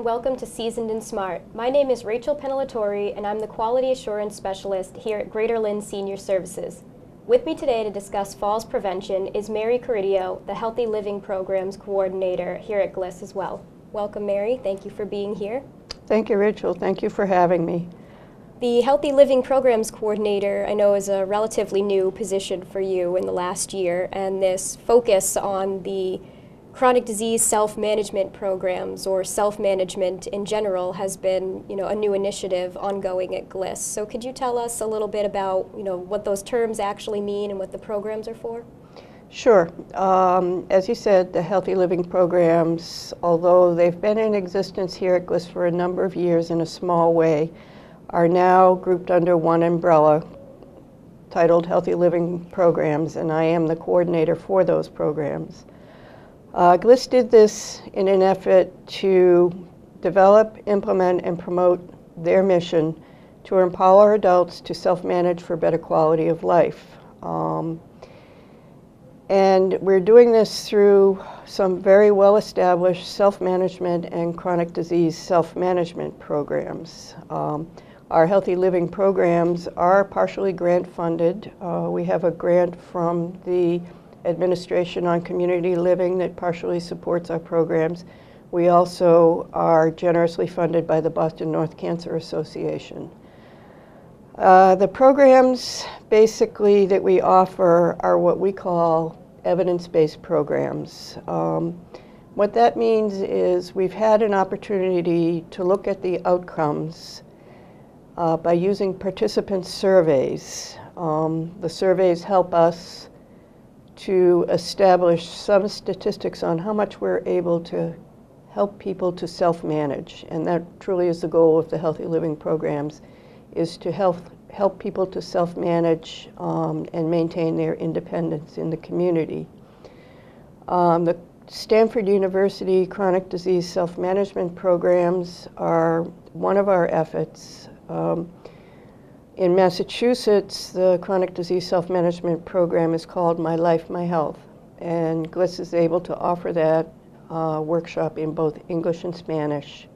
and welcome to Seasoned and Smart. My name is Rachel Pennellatore, and I'm the Quality Assurance Specialist here at Greater Lynn Senior Services. With me today to discuss falls prevention is Mary Carideo, the Healthy Living Programs Coordinator here at GLIS as well. Welcome, Mary. Thank you for being here. Thank you, Rachel. Thank you for having me. The Healthy Living Programs Coordinator, I know, is a relatively new position for you in the last year, and this focus on the chronic disease self-management programs, or self-management in general, has been, a new initiative ongoing at GLIS. So could you tell us a little bit about, what those terms actually mean and what the programs are for? Sure. As you said, the Healthy Living Programs, although they've been in existence here at GLIS for a number of years in a small way, are now grouped under one umbrella titled Healthy Living Programs, and I am the coordinator for those programs. GLIS did this in an effort to develop, implement, and promote their mission to empower adults to self-manage for better quality of life. And we're doing this through some very well-established self-management and chronic disease self-management programs. Our Healthy Living programs are partially grant-funded. We have a grant from the Administration on Community Living that partially supports our programs. We also are generously funded by the Boston North Cancer Association. The programs basically that we offer are what we call evidence-based programs. What that means is we've had an opportunity to look at the outcomes by using participant surveys. The surveys help us to establish some statistics on how much we're able to help people to self-manage. And that truly is the goal of the Healthy Living programs, is to help people to self-manage and maintain their independence in the community. The Stanford University Chronic Disease Self-Management programs are one of our efforts. In Massachusetts, the Chronic Disease Self-Management program is called My Life, My Health, and GLIS is able to offer that workshop in both English and Spanish.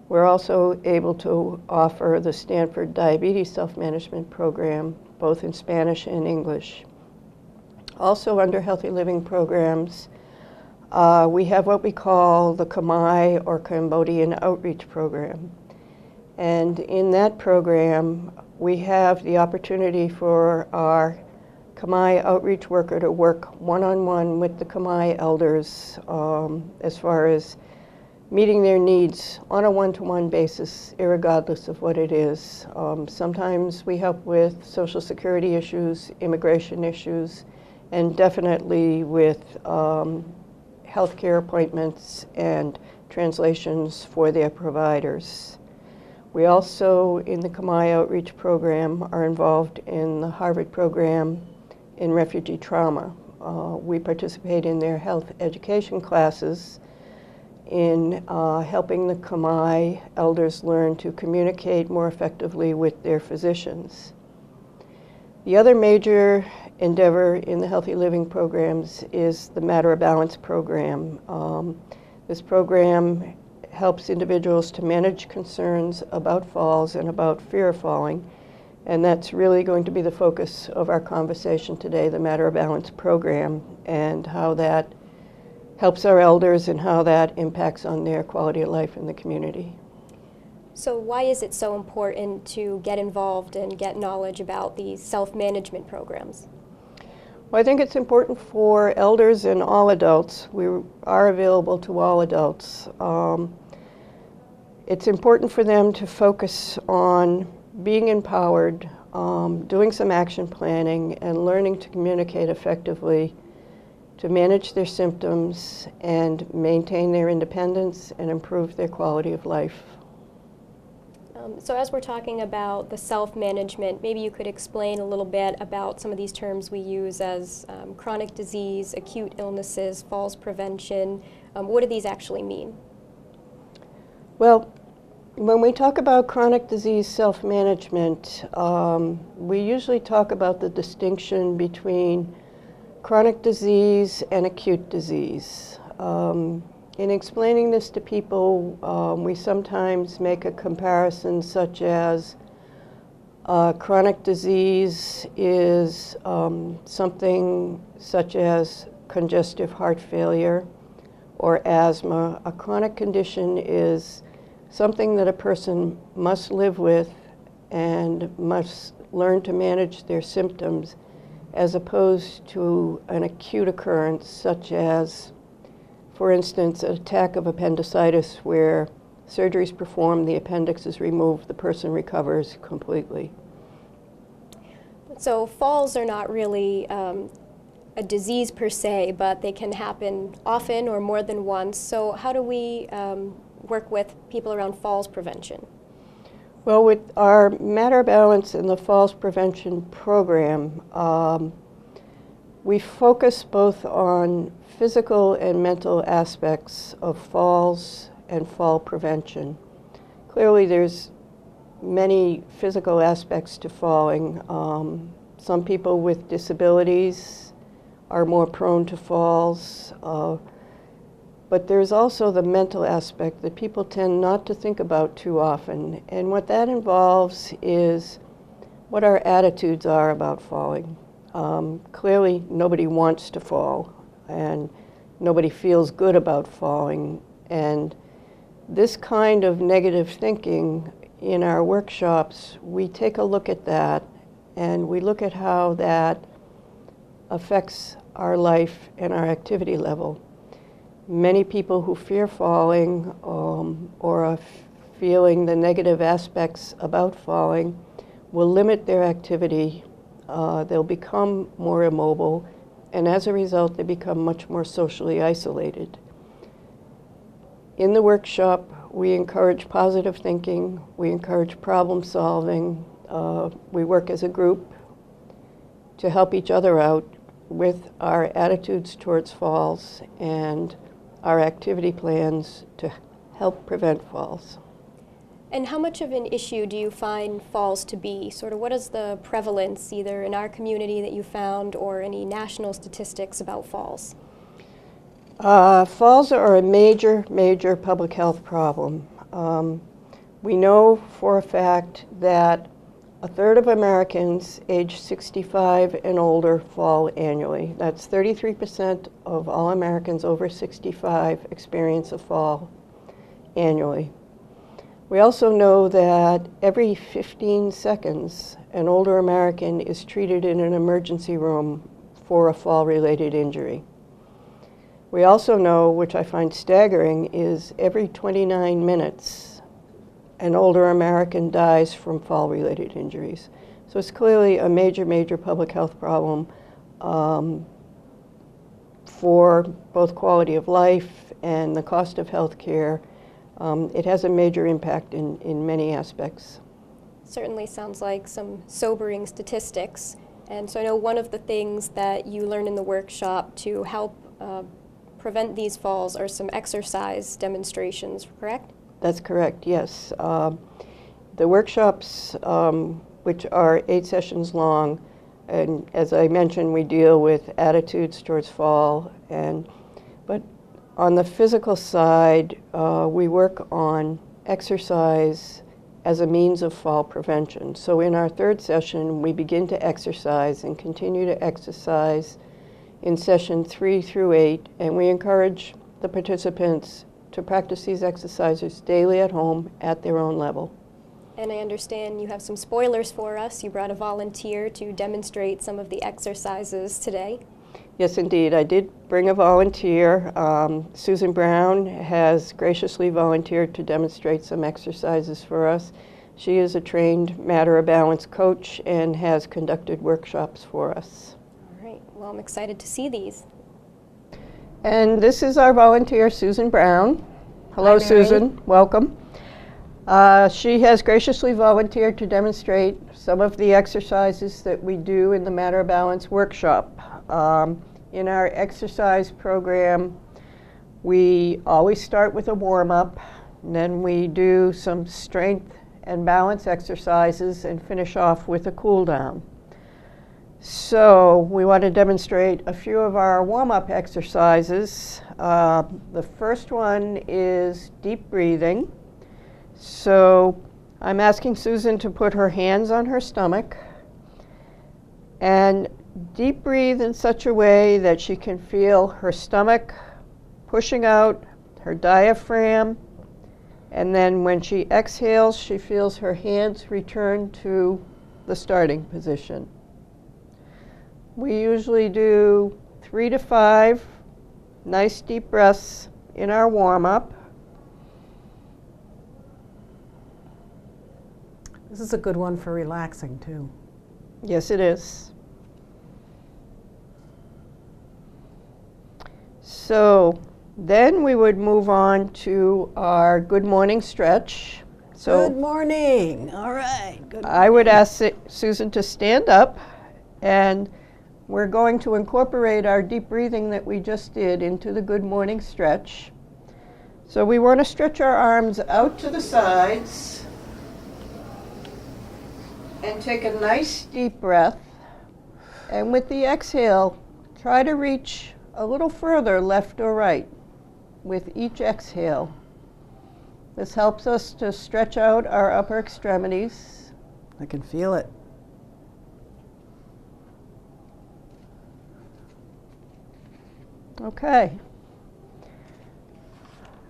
We're also able to offer the Stanford Diabetes Self-Management program, both in Spanish and English. Also under Healthy Living programs, we have what we call the Khmer or Cambodian Outreach Program. And in that program, we have the opportunity for our Khmer outreach worker to work one-on-one with the Khmer elders as far as meeting their needs on a one-to-one basis, irregardless of what it is. Sometimes we help with social security issues, immigration issues, and definitely with healthcare appointments and translations for their providers. We also, in the Khmer Outreach Program, are involved in the Harvard program in refugee trauma. We participate in their health education classes in helping the Khmer elders learn to communicate more effectively with their physicians. The other major endeavor in the Healthy Living programs is the Matter of Balance program. This program helps individuals to manage concerns about falls and about fear of falling, and that's really going to be the focus of our conversation today, the Matter of Balance program, and how that helps our elders and how that impacts on their quality of life in the community. So why is it so important to get involved and get knowledge about these self-management programs? Well, I think it's important for elders and all adults. We are available to all adults. It's important for them to focus on being empowered, doing some action planning, and learning to communicate effectively to manage their symptoms and maintain their independence and improve their quality of life. So as we're talking about the self-management, maybe you could explain a little bit about some of these terms we use as chronic disease, acute illnesses, falls prevention. What do these actually mean? Well, when we talk about chronic disease self-management, we usually talk about the distinction between chronic disease and acute disease. in explaining this to people, we sometimes make a comparison such as chronic disease is something such as congestive heart failure or asthma. A chronic condition is something that a person must live with and must learn to manage their symptoms, as opposed to an acute occurrence such as, for instance, an attack of appendicitis where surgery is performed, the appendix is removed, the person recovers completely. So falls are not really a disease per se, but they can happen often or more than once. So how do we work with people around falls prevention? Well, with our Matter Balance and the Falls Prevention Program, we focus both on physical and mental aspects of falls and fall prevention. Clearly, there's many physical aspects to falling. Some people with disabilities are more prone to falls, but there's also the mental aspect that people tend not to think about too often. And what that involves is what our attitudes are about falling. Clearly, nobody wants to fall, and nobody feels good about falling. And this kind of negative thinking, in our workshops, we take a look at that, and we look at how that affects our life and our activity level. Many people who fear falling or are feeling the negative aspects about falling will limit their activity. They'll become more immobile, and as a result, they become much more socially isolated. In the workshop, we encourage positive thinking, we encourage problem solving, we work as a group to help each other out with our attitudes towards falls and our activity plans to help prevent falls. And how much of an issue do you find falls to be? Sort of what is the prevalence either in our community that you found or any national statistics about falls? Falls are a major, major public health problem. We know for a fact that a third of Americans aged 65 and older fall annually. That's 33% of all Americans over 65 experience a fall annually. We also know that every 15 seconds, an older American is treated in an emergency room for a fall-related injury. We also know, which I find staggering, is every 29 minutes, an older American dies from fall-related injuries. So it's clearly a major, major public health problem for both quality of life and the cost of health care. It has a major impact in many aspects. Certainly sounds like some sobering statistics. And so I know one of the things that you learn in the workshop to help prevent these falls are some exercise demonstrations, correct? That's correct, yes. The workshops, which are 8 sessions long, and as I mentioned, we deal with attitudes towards fall. But on the physical side, we work on exercise as a means of fall prevention. So in our 3rd session, we begin to exercise and continue to exercise in session 3 through 8, and we encourage the participants to practice these exercises daily at home at their own level. And I understand you have some spoilers for us. You brought a volunteer to demonstrate some of the exercises today. Yes, indeed. I did bring a volunteer. Susan Brown has graciously volunteered to demonstrate some exercises for us. She is a trained Matter of Balance coach and has conducted workshops for us. All right. Well, I'm excited to see these. And this is our volunteer, Susan Brown. Hello, Susan. Welcome. She has graciously volunteered to demonstrate some of the exercises that we do in the Matter of Balance workshop. In our exercise program, we always start with a warm-up, and then we do some strength and balance exercises and finish off with a cool-down. So we want to demonstrate a few of our warm-up exercises. The first one is deep breathing. So I'm asking Susan to put her hands on her stomach and deep breathe in such a way that she can feel her stomach pushing out, her diaphragm, and then when she exhales, she feels her hands return to the starting position. We usually do 3 to 5 nice deep breaths in our warm-up. This is a good one for relaxing, too. Yes, it is. So then we would move on to our good morning stretch. So Good morning. All right. Good I would ask Susan to stand up, and we're going to incorporate our deep breathing that we just did into the good morning stretch. So we want to stretch our arms out to the sides and take a nice deep breath. And with the exhale, try to reach a little further left or right with each exhale. This helps us to stretch out our upper extremities. I can feel it. Okay.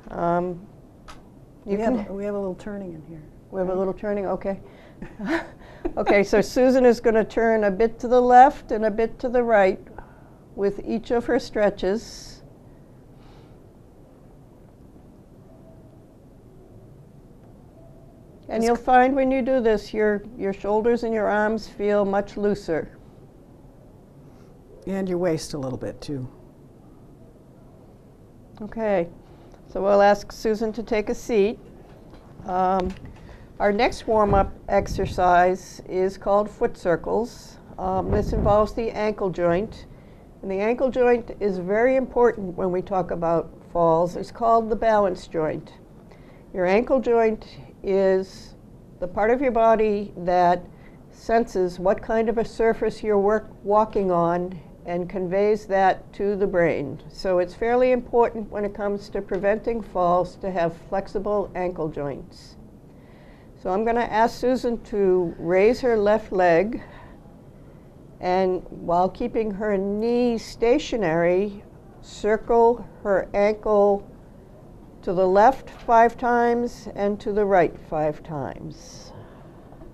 We have a little turning in here. We have a little turning, okay. Okay, so Susan is going to turn a bit to the left and a bit to the right with each of her stretches. And you'll find when you do this, your shoulders and your arms feel much looser. And your waist a little bit, too. Okay, so we'll ask Susan to take a seat. Our next warm-up exercise is called foot circles. This involves the ankle joint. And the ankle joint is very important when we talk about falls. It's called the balance joint. Your ankle joint is the part of your body that senses what kind of a surface you're walking on and conveys that to the brain. So it's fairly important when it comes to preventing falls to have flexible ankle joints. So I'm going to ask Susan to raise her left leg, and while keeping her knee stationary, circle her ankle to the left 5 times and to the right 5 times.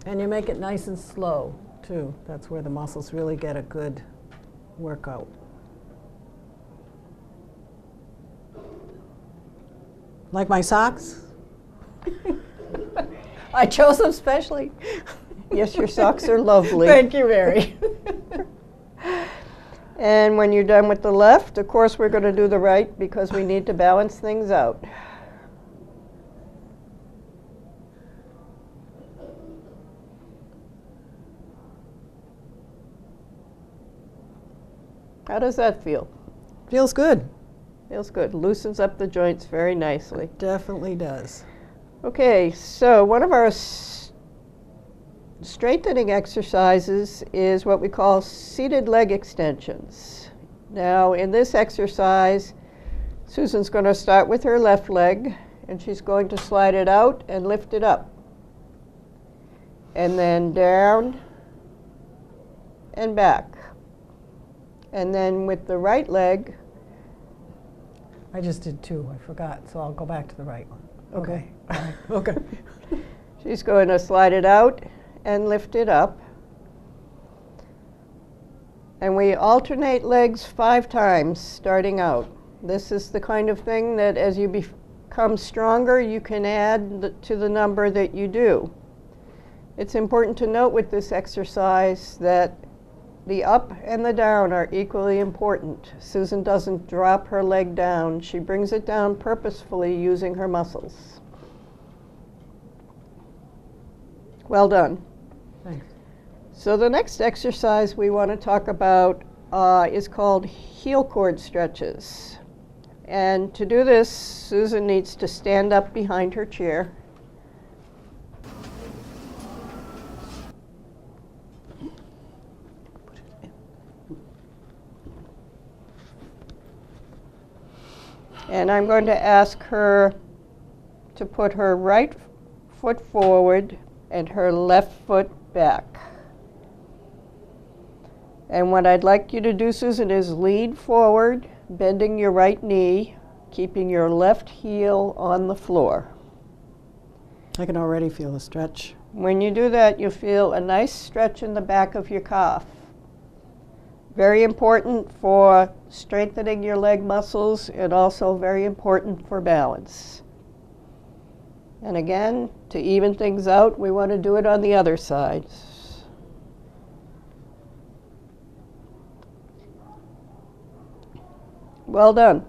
And you make it nice and slow, too. That's where the muscles really get a good workout. Like my socks? I chose them specially. Yes, your socks are lovely. Thank you, Mary. And when you're done with the left, of course, we're going to do the right because we need to balance things out. How does that feel? Feels good. Feels good. Loosens up the joints very nicely. Definitely does. Okay, so one of our strengthening exercises is what we call seated leg extensions. Now, in this exercise, Susan's going to start with her left leg, and she's going to slide it out and lift it up. And then down and back. And then with the right leg, I just did 2. I forgot, so I'll go back to the right one. Okay. Okay. she's going to slide it out and lift it up. And we alternate legs 5 times starting out. This is the kind of thing that as you become stronger, you can add to the number that you do. It's important to note with this exercise that the up and the down are equally important. Susan doesn't drop her leg down. She brings it down purposefully using her muscles. Well done. Thanks. So the next exercise we want to talk about is called heel cord stretches. And to do this, Susan needs to stand up behind her chair. And I'm going to ask her to put her right foot forward and her left foot back. And what I'd like you to do, Susan, is lean forward, bending your right knee, keeping your left heel on the floor. I can already feel the stretch. When you do that, you'll feel a nice stretch in the back of your calf. Very important for strengthening your leg muscles and also very important for balance. And again, to even things out, we want to do it on the other side. Well done.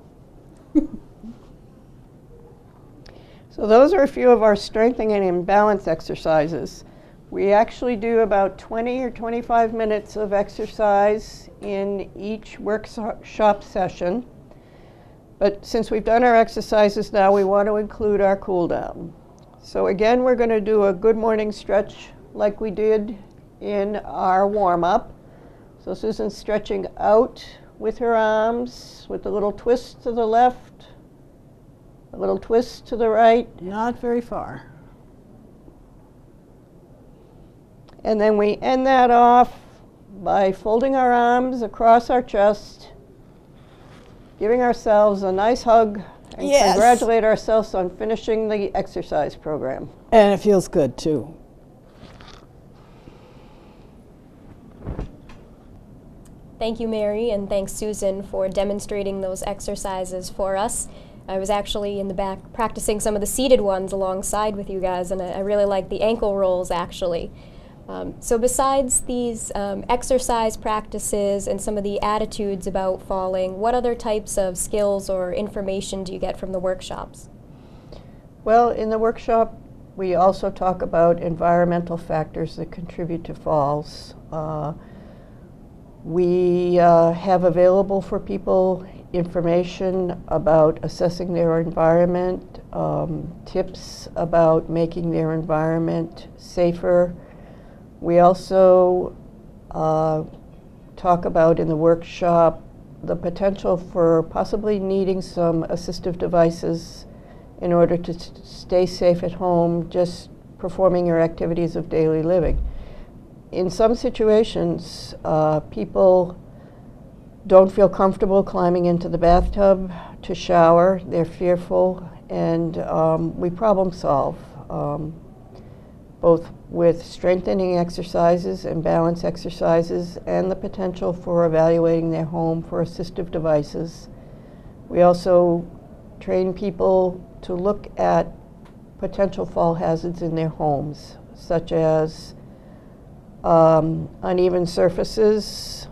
So those are a few of our strengthening and balance exercises. We actually do about 20 or 25 minutes of exercise in each workshop session. But since we've done our exercises now, we want to include our cool down. So again, we're going to do a good morning stretch like we did in our warm-up. So Susan's stretching out with her arms, with a little twist to the left, a little twist to the right. Not very far. And then we end that off by folding our arms across our chest, giving ourselves a nice hug, and Yes. congratulate ourselves on finishing the exercise program. And it feels good too. Thank you, Mary, and thanks, Susan, for demonstrating those exercises for us. I was actually in the back practicing some of the seated ones alongside with you guys, and I really like the ankle rolls, actually. So besides these exercise practices and some of the attitudes about falling, what other types of skills or information do you get from the workshops? Well, in the workshop, we also talk about environmental factors that contribute to falls. We have available for people information about assessing their environment, tips about making their environment safer. We also talk about in the workshop the potential for possibly needing some assistive devices in order to stay safe at home, just performing your activities of daily living. In some situations, people don't feel comfortable climbing into the bathtub to shower. They're fearful, and we problem solve, both with strengthening exercises and balance exercises and the potential for evaluating their home for assistive devices. We also train people to look at potential fall hazards in their homes, such as uneven surfaces,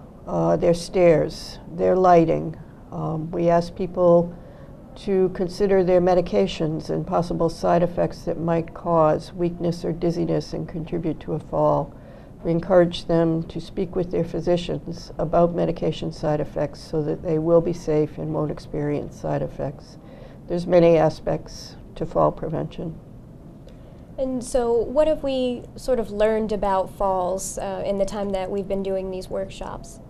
their stairs, their lighting. We ask people to consider their medications and possible side effects that might cause weakness or dizziness and contribute to a fall. We encourage them to speak with their physicians about medication side effects so that they will be safe and won't experience side effects. There's many aspects to fall prevention. And so what have we sort of learned about falls in the time that we've been doing these workshops?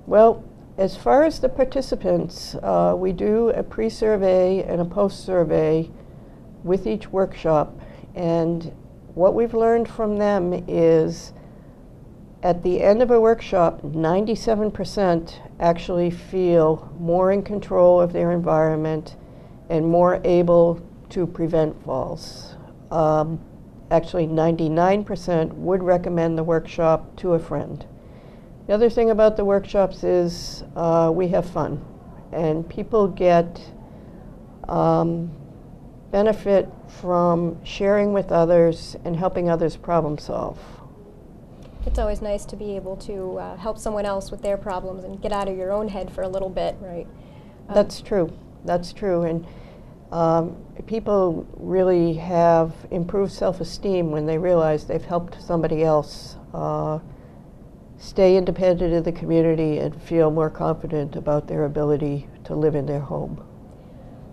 Well, as far as the participants, we do a pre-survey and a post-survey with each workshop, and what we've learned from them is at the end of a workshop, 97% actually feel more in control of their environment and more able to prevent falls. Actually, 99% would recommend the workshop to a friend. The other thing about the workshops is we have fun, and people get benefit from sharing with others and helping others problem solve. It's always nice to be able to help someone else with their problems and get out of your own head for a little bit, right? That's true. That's true. And people really have improved self-esteem when they realize they've helped somebody else stay independent in the community and feel more confident about their ability to live in their home.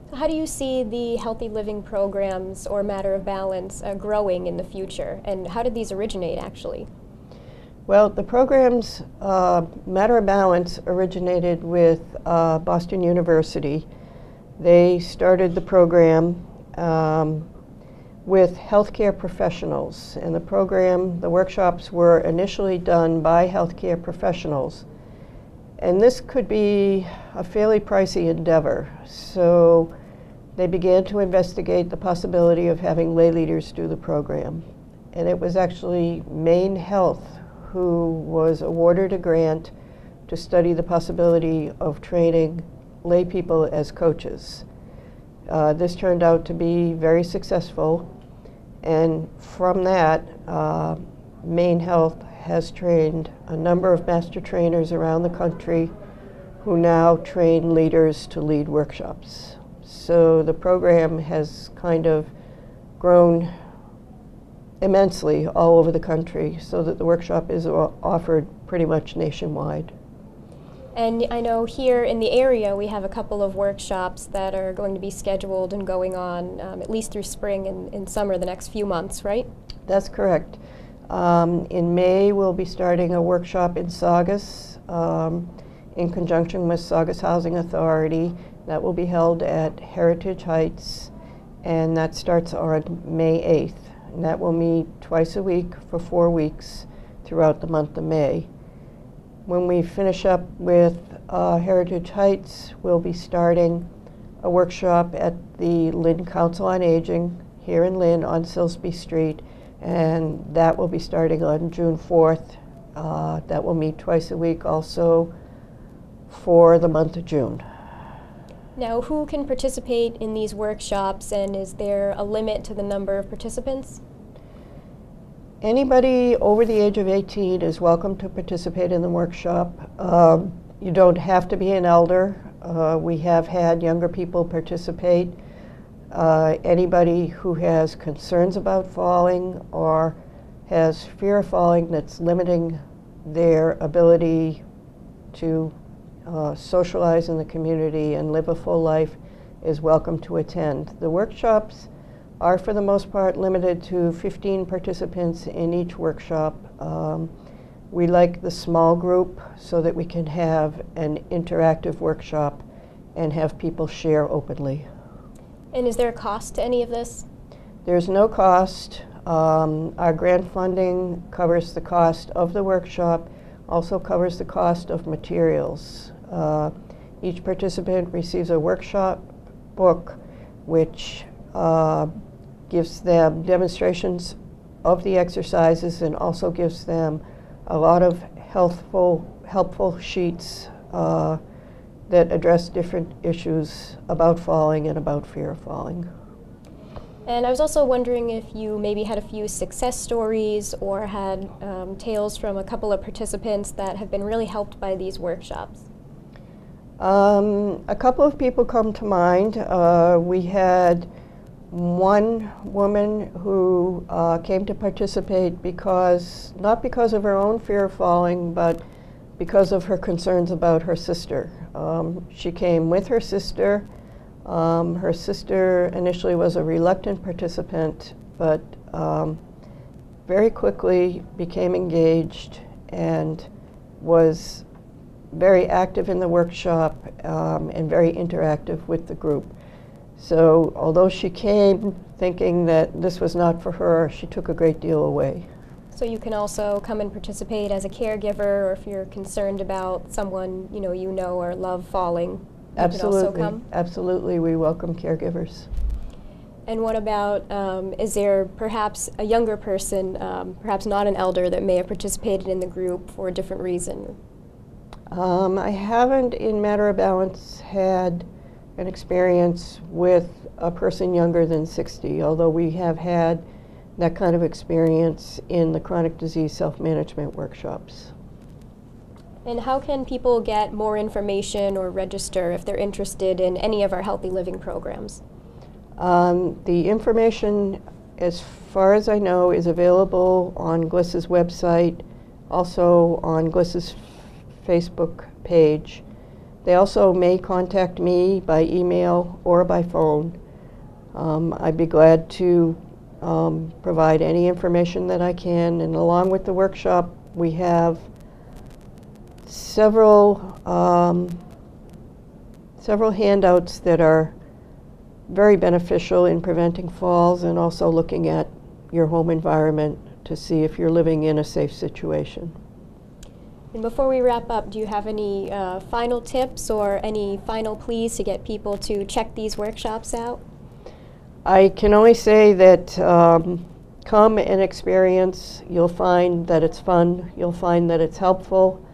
So how do you see the healthy living programs or Matter of Balance growing in the future? And how did these originate, actually? Well, the programs, Matter of Balance originated with Boston University. They started the program with healthcare professionals, and the workshops were initially done by healthcare professionals. And this could be a fairly pricey endeavor, so they began to investigate the possibility of having lay leaders do the program. And it was actually Maine Health who was awarded a grant to study the possibility of training lay people as coaches. This turned out to be very successful, and from that, Maine Health has trained a number of master trainers around the country who now train leaders to lead workshops. So the program has kind of grown immensely all over the country, so that the workshop is offered pretty much nationwide. And I know here in the area we have a couple of workshops that are going to be scheduled and going on at least through spring and summer, the next few months, right? That's correct. In May, we'll be starting a workshop in Saugus in conjunction with Saugus Housing Authority. That will be held at Heritage Heights, and that starts on May 8th. And that will meet twice a week for 4 weeks throughout the month of May. When we finish up with Heritage Heights, we'll be starting a workshop at the Lynn Council on Aging here in Lynn on Silsby Street, and that will be starting on June 4th. That will meet twice a week also for the month of June. Now, who can participate in these workshops, and is there a limit to the number of participants? Anybody over the age of 18 is welcome to participate in the workshop. You don't have to be an elder. We have had younger people participate. Anybody who has concerns about falling or has fear of falling that's limiting their ability to socialize in the community and live a full life is welcome to attend. The workshops are for the most part limited to 15 participants in each workshop. We like the small group so that we can have an interactive workshop and have people share openly. And is there a cost to any of this? There's no cost. Our grant funding covers the cost of the workshop, also covers the cost of materials. Each participant receives a workshop book which gives them demonstrations of the exercises and also gives them a lot of helpful sheets that address different issues about falling and about fear of falling. And I was also wondering if you maybe had a few success stories or had tales from a couple of participants that have been really helped by these workshops. A couple of people come to mind. We had one woman who came to participate not because of her own fear of falling, but because of her concerns about her sister. She came with her sister. Her sister initially was a reluctant participant, but very quickly became engaged and was very active in the workshop and very interactive with the group. So although she came thinking that this was not for her, she took a great deal away. So you can also come and participate as a caregiver, or if you're concerned about someone you know or love falling, Absolutely. you can also come? Absolutely, we welcome caregivers. And what about, is there perhaps a younger person, perhaps not an elder, that may have participated in the group for a different reason? I haven't, in Matter of Balance, had an experience with a person younger than 60, although we have had that kind of experience in the chronic disease self-management workshops. And how can people get more information or register if they're interested in any of our healthy living programs? The information, as far as I know, is available on GLIS's website, also on GLIS's Facebook page. They also may contact me by email or by phone. I'd be glad to provide any information that I can, and along with the workshop we have several handouts that are very beneficial in preventing falls and also looking at your home environment to see if you're living in a safe situation. And before we wrap up, do you have any final tips or any final pleas to get people to check these workshops out? I can only say that come and experience. You'll find that it's fun. You'll find that it's helpful.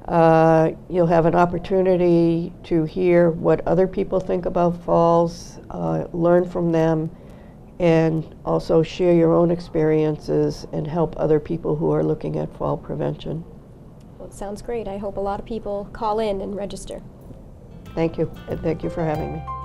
You'll have an opportunity to hear what other people think about falls, learn from them, and also share your own experiences and help other people who are looking at fall prevention. Well, it sounds great. I hope a lot of people call in and register. Thank you, and thank you for having me.